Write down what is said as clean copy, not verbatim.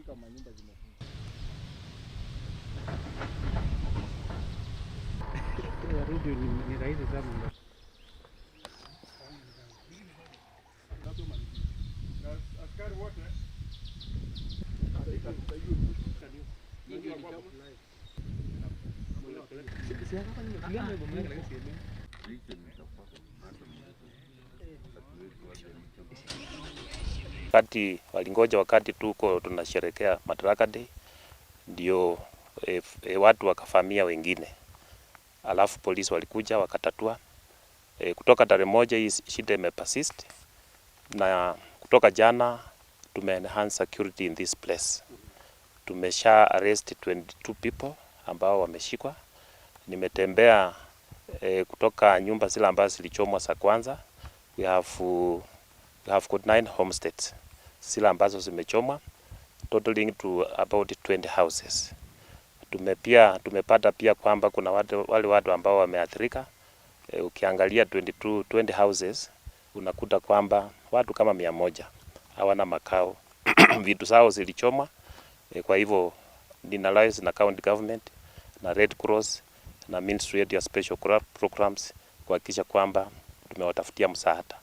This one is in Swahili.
ukifika manyumba zimefunga. Rudi ni rahisi sana. Askari wote wakati walingoja wakati tuko tunasherekea Madaraka Day ndio watu wakafamia wengine, alafu polisi walikuja wakatatua. Kutoka tarehe moja hii shida imepersist, na kutoka jana enhance security in this place. Tumesha arrest 22 people ambao wameshikwa. Nimetembea kutoka nyumba zile ambazo zilichomwa za kwanza. We have got 9 homesteads zile ambazo zimechomwa, totaling to about 20 houses. Tumepata pia kwamba kuna wale watu ambao wameathirika. Ukiangalia 20 houses unakuta kwamba watu kama 100 hawana makao. Vitu zao zilichomwa. Kwa hivyo ninalize na county government na Red Cross na Ministry ya Special Programs kuhakikisha kwamba tumewatafutia msaada.